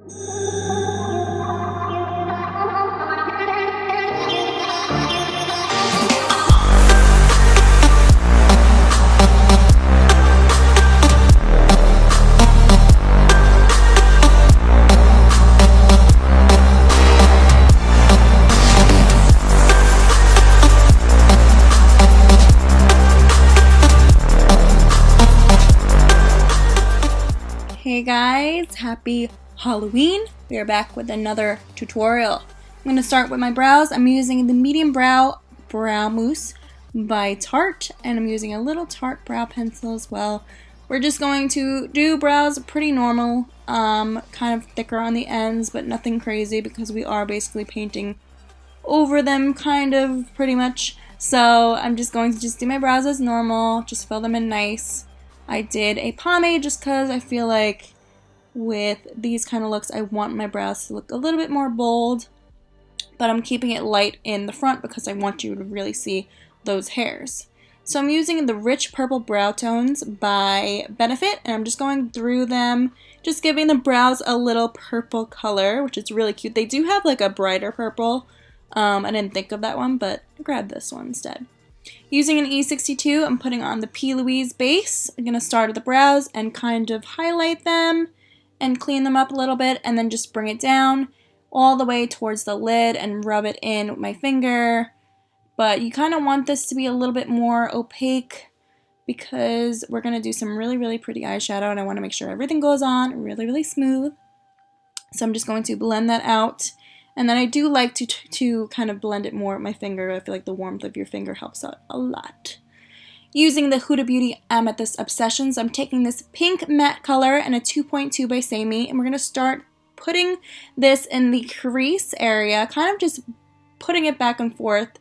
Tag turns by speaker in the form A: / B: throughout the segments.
A: Hey guys, happy Halloween! We are back with another tutorial. I'm going to start with my brows. I'm using the medium brow mousse by Tarte, and I'm using a little Tarte brow pencil as well. We're just going to do brows pretty normal, kind of thicker on the ends, but nothing crazy because we are basically painting over them kind of pretty much. So I'm just going to do my brows as normal, just fill them in nice. I did a pomade just because I feel like with these kind of looks I want my brows to look a little bit more bold, but I'm keeping it light in the front because I want you to really see those hairs. So I'm using the Rich Purple Brow Tones by Benefit, and I'm just going through them, just giving the brows a little purple color, which is really cute. They do have like a brighter purple. I didn't think of that one, but I grabbed this one instead. Using an E62, I'm putting on the P. Louise base. I'm going to start at the brows and kind of highlight them and clean them up a little bit, and then just bring it down all the way towards the lid and rub it in with my finger. But you kind of want this to be a little bit more opaque because we're going to do some really, really pretty eyeshadow, and I want to make sure everything goes on really, really smooth. So I'm just going to blend that out. And then I do like to kind of blend it more with my finger. I feel like the warmth of your finger helps out a lot. Using the Huda Beauty Amethyst Obsessions, I'm taking this pink matte color and a 2.2 by Samey, and we're going to start putting this in the crease area, kind of just putting it back and forth,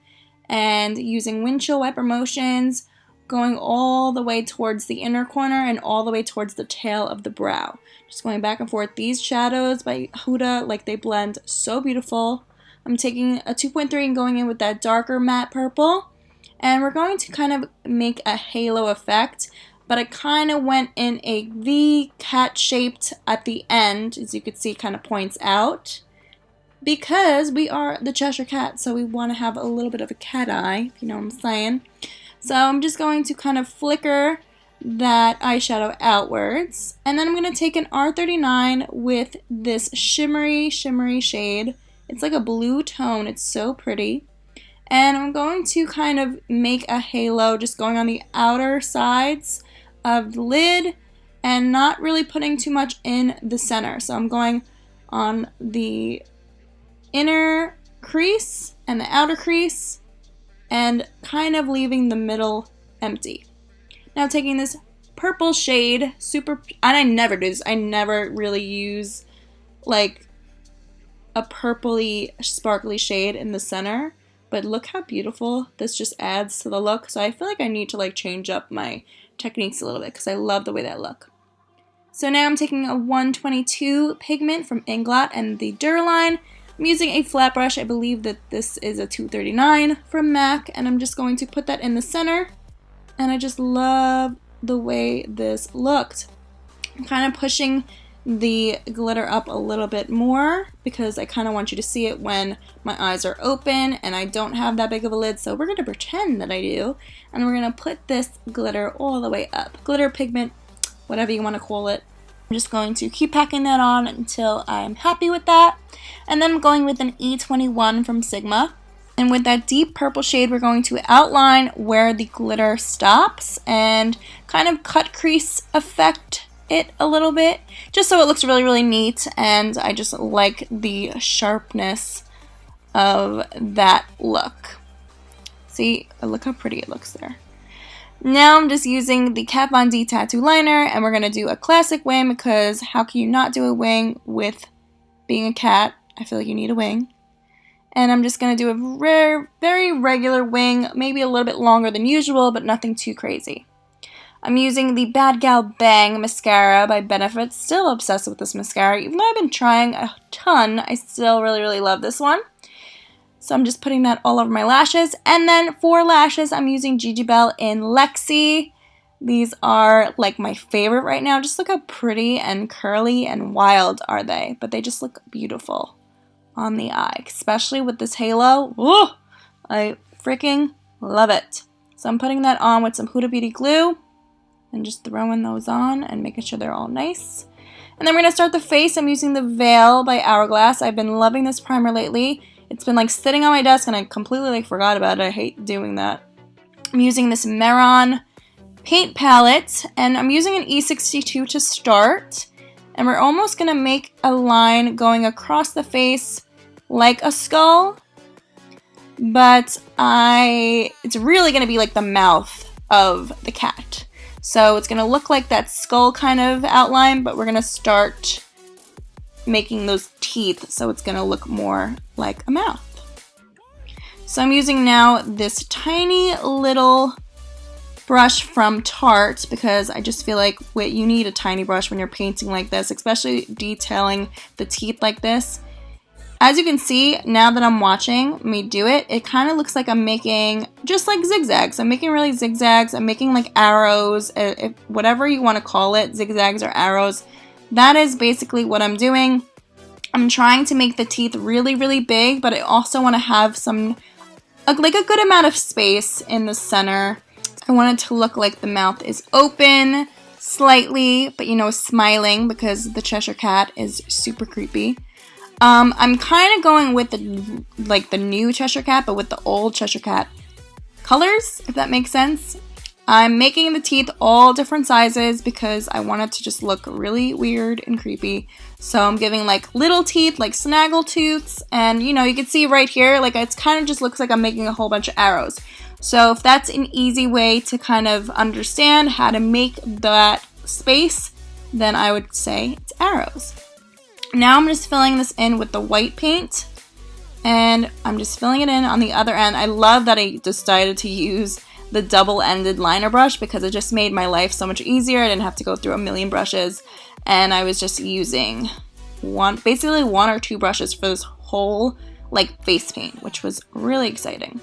A: and using windshield wiper motions, going all the way towards the inner corner and all the way towards the tail of the brow. Just going back and forth. These shadows by Huda, like, they blend so beautiful. I'm taking a 2.3 and going in with that darker matte purple. And we're going to kind of make a halo effect. But I kind of went in a V cat shaped at the end. As you can see, kind of points out. Because we are the Cheshire Cat, so we want to have a little bit of a cat eye, if you know what I'm saying. So I'm just going to kind of flicker that eyeshadow outwards, and then I'm going to take an R39 with this shimmery shade. It's like a blue tone. It's so pretty. And I'm going to kind of make a halo, just going on the outer sides of the lid and not really putting too much in the center. So I'm going on the inner crease and the outer crease and kind of leaving the middle empty. Now taking this purple shade, and I never do this, I never really use like a purpley sparkly shade in the center, but look how beautiful this just adds to the look. So I feel like I need to like change up my techniques a little bit because I love the way that look. So now I'm taking a 122 pigment from Inglot and the Durline. I'm using a flat brush. I believe that this is a 239 from MAC, and I'm just going to put that in the center. And I just love the way this looked. I'm kind of pushing the glitter up a little bit more because I kind of want you to see it when my eyes are open and I don't have that big of a lid. So we're going to pretend that I do. And we're going to put this glitter all the way up. Glitter, pigment, whatever you want to call it. I'm just going to keep packing that on until I'm happy with that. And then I'm going with an E21 from Sigma. And with that deep purple shade, we're going to outline where the glitter stops and kind of cut crease effect it a little bit, just so it looks really, really neat. And I just like the sharpness of that look. See, look how pretty it looks there. Now I'm just using the Kat Von D tattoo liner, and we're going to do a classic wing because how can you not do a wing with being a cat? I feel like you need a wing. And I'm just going to do a very regular wing, maybe a little bit longer than usual, but nothing too crazy. I'm using the Bad Gal Bang mascara by Benefit. Still obsessed with this mascara. Even though I've been trying a ton, I still really, really love this one. So I'm just putting that all over my lashes. And then for lashes, I'm using Gigi Belle in Lexi. These are like my favorite right now. Just look how pretty and curly and wild are they, but they just look beautiful on the eye, especially with this halo. Whoa, I freaking love it. So I'm putting that on with some Huda Beauty glue and just throwing those on and making sure they're all nice. And then we're going to start the face. I'm using the Veil by Hourglass. I've been loving this primer lately. It's been like sitting on my desk and I completely like forgot about it. I hate doing that. I'm using this Meron paint palette and I'm using an E62 to start. And we're almost going to make a line going across the face like a skull. But it's really going to be like the mouth of the cat. So it's going to look like that skull kind of outline, but we're going to start making those teeth so it's going to look more like a mouth. So I'm using now this tiny little brush from Tarte because I just feel like you need a tiny brush when you're painting like this, especially detailing the teeth like this. As you can see, now that I'm watching me do it, it kind of looks like I'm making just like zigzags. I'm making really zigzags. I'm making like arrows, whatever you want to call it, zigzags or arrows. That is basically what I'm doing. I'm trying to make the teeth really, really big, but I also want to have like a good amount of space in the center. I want it to look like the mouth is open slightly, but smiling because the Cheshire Cat is super creepy. I'm kind of going with the new Cheshire Cat, but with the old Cheshire Cat colors, if that makes sense. I'm making the teeth all different sizes because I want it to just look really weird and creepy. So I'm giving like little teeth, like snaggle tooths, and you can see right here, like it's kind of just looks like I'm making a whole bunch of arrows. So if that's an easy way to kind of understand how to make that space, then I would say it's arrows. Now I'm just filling this in with the white paint, and I'm just filling it in on the other end. I love that I decided to use the double-ended liner brush because it just made my life so much easier. I didn't have to go through a million brushes, and I was just using basically one or two brushes for this whole like face paint, which was really exciting.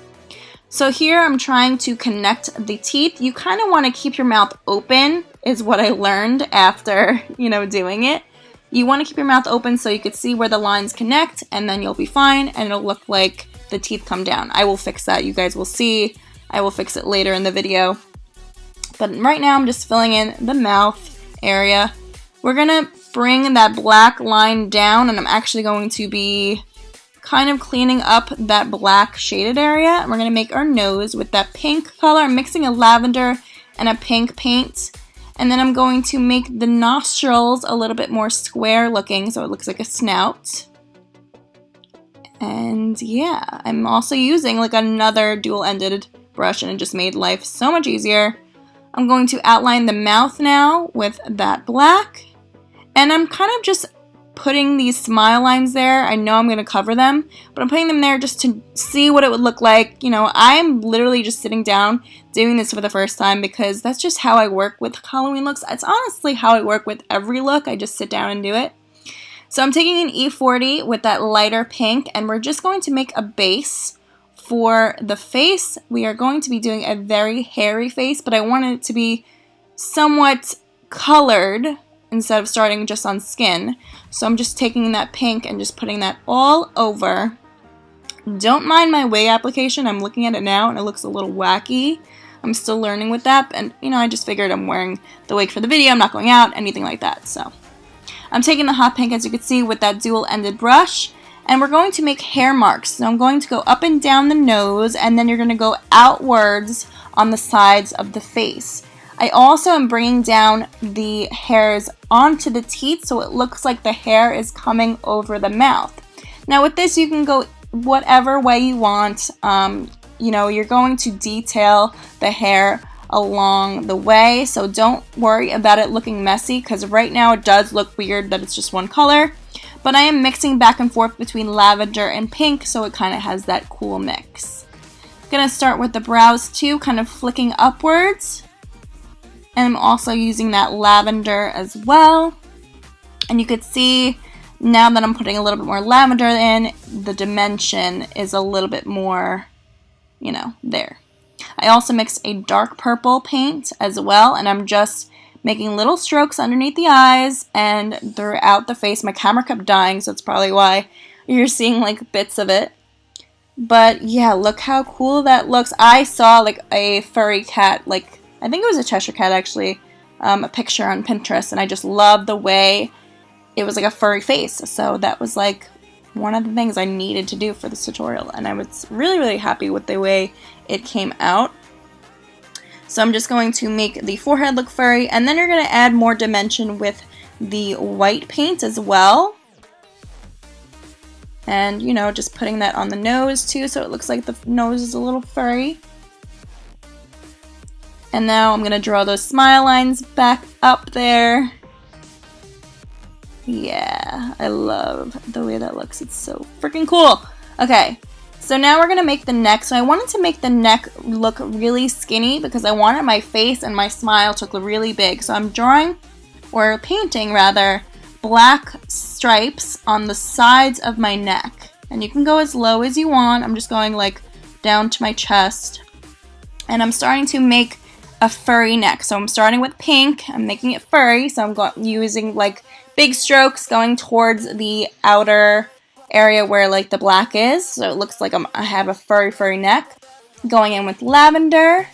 A: So here I'm trying to connect the teeth. You kind of want to keep your mouth open is what I learned after, doing it. You want to keep your mouth open so you can see where the lines connect, and then you'll be fine, and it'll look like the teeth come down. I will fix that. You guys will see. I will fix it later in the video. But right now I'm just filling in the mouth area. We're going to bring that black line down, and I'm actually going to be kind of cleaning up that black shaded area. And we're going to make our nose with that pink color. I'm mixing a lavender and a pink paint. And then I'm going to make the nostrils a little bit more square looking so it looks like a snout. And yeah, I'm also using like another dual-ended brush and it just made life so much easier. I'm going to outline the mouth now with that black. And I'm kind of just putting these smile lines there. I know I'm going to cover them, but I'm putting them there just to see what it would look like. I'm literally just sitting down doing this for the first time because that's just how I work with Halloween looks. It's honestly how I work with every look. I just sit down and do it. So I'm taking an E40 with that lighter pink, and we're just going to make a base for the face. We are going to be doing a very hairy face, but I want it to be somewhat colored instead of starting just on skin. So I'm just taking that pink and just putting that all over. Don't mind my wig application. I'm looking at it now and it looks a little wacky. I'm still learning with that, and I just figured I'm wearing the wig for the video. I'm not going out, anything like that. So I'm taking the hot pink, as you can see, with that dual-ended brush, and we're going to make hair marks. So I'm going to go up and down the nose, and then you're going to go outwards on the sides of the face. I also am bringing down the hairs onto the teeth so it looks like the hair is coming over the mouth. Now with this, you can go whatever way you want. You're going to detail the hair along the way, so don't worry about it looking messy because right now it does look weird that it's just one color. But I am mixing back and forth between lavender and pink so it kind of has that cool mix. I'm going to start with the brows too, kind of flicking upwards. And I'm also using that lavender as well. And you could see now that I'm putting a little bit more lavender in, the dimension is a little bit more, there. I also mixed a dark purple paint as well, and I'm just making little strokes underneath the eyes and throughout the face. My camera kept dying, so it's probably why you're seeing like bits of it. But yeah, look how cool that looks. I saw like a furry cat, like I think it was a Cheshire cat actually, a picture on Pinterest, and I just loved the way it was like a furry face. So that was like one of the things I needed to do for this tutorial, and I was really happy with the way it came out. So I'm just going to make the forehead look furry, and then you're going to add more dimension with the white paint as well. And, you know, just putting that on the nose too, so it looks like the nose is a little furry. And now I'm going to draw those smile lines back up there. Yeah, I love the way that looks. It's so freaking cool. Okay, so now we're going to make the neck. So I wanted to make the neck look really skinny because I wanted my face and my smile to look really big. So I'm drawing, or painting rather, black stripes on the sides of my neck. And you can go as low as you want. I'm just going like down to my chest. And I'm starting to make a furry neck. So I'm starting with pink. I'm making it furry. So I'm using like big strokes going towards the outer area where like the black is. So it looks like I have a furry neck. Going in with lavender.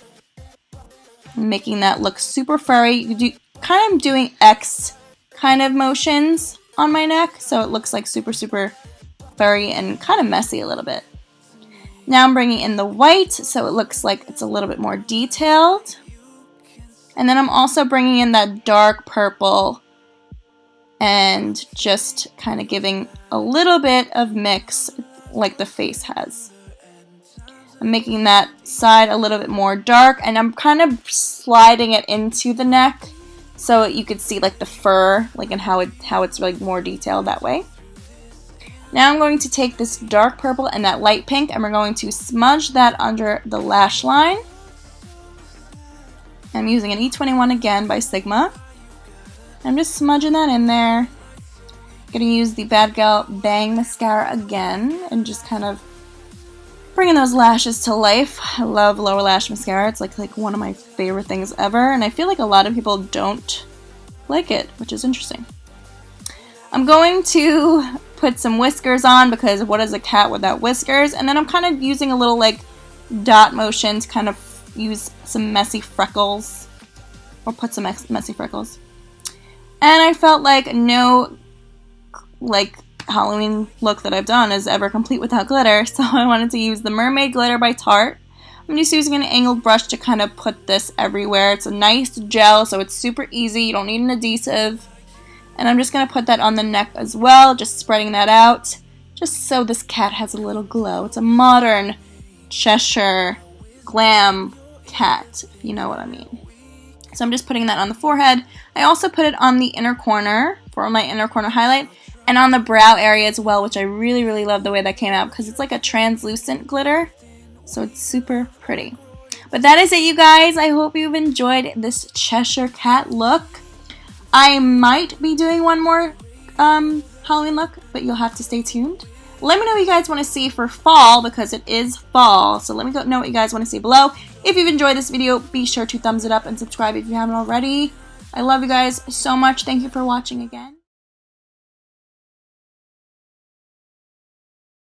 A: Making that look super furry. You do kind of doing X kind of motions on my neck, so it looks like super furry and kind of messy a little bit. Now I'm bringing in the white, so it looks like it's a little bit more detailed. And then I'm also bringing in that dark purple and just kind of giving a little bit of mix like the face has. I'm making that side a little bit more dark, and I'm kind of sliding it into the neck so you could see like the fur, like, and how it's like more detailed that way. Now I'm going to take this dark purple and that light pink, and we're going to smudge that under the lash line. I'm using an E21 again by Sigma. I'm just smudging that in there. Gonna use the Bad Gal Bang mascara again and just kind of bringing those lashes to life. I love lower lash mascara. It's like one of my favorite things ever, and I feel like a lot of people don't like it, which is interesting. I'm going to put some whiskers on because what is a cat without whiskers? And then I'm kind of using a little like dot motion to kind of use some messy freckles, or put some messy freckles. And I felt like no like Halloween look that I've done is ever complete without glitter, so I wanted to use the Mermaid Glitter by Tarte. I'm just using an angled brush to kind of put this everywhere. It's a nice gel, so it's super easy. You don't need an adhesive. And I'm just going to put that on the neck as well, just spreading that out, just so this cat has a little glow. It's a modern Cheshire glam cat, if you know what I mean. So I'm just putting that on the forehead. I also put it on the inner corner for my inner corner highlight, and on the brow area as well, which I really love the way that came out because it's like a translucent glitter, so it's super pretty. But that is it, you guys. I hope you've enjoyed this Cheshire Cat look. I might be doing one more Halloween look, but you'll have to stay tuned. Let me know what you guys want to see for fall, because it is fall, so let me know what you guys want to see below. If you've enjoyed this video, be sure to thumbs it up and subscribe if you haven't already. I love you guys so much. Thank you for watching again.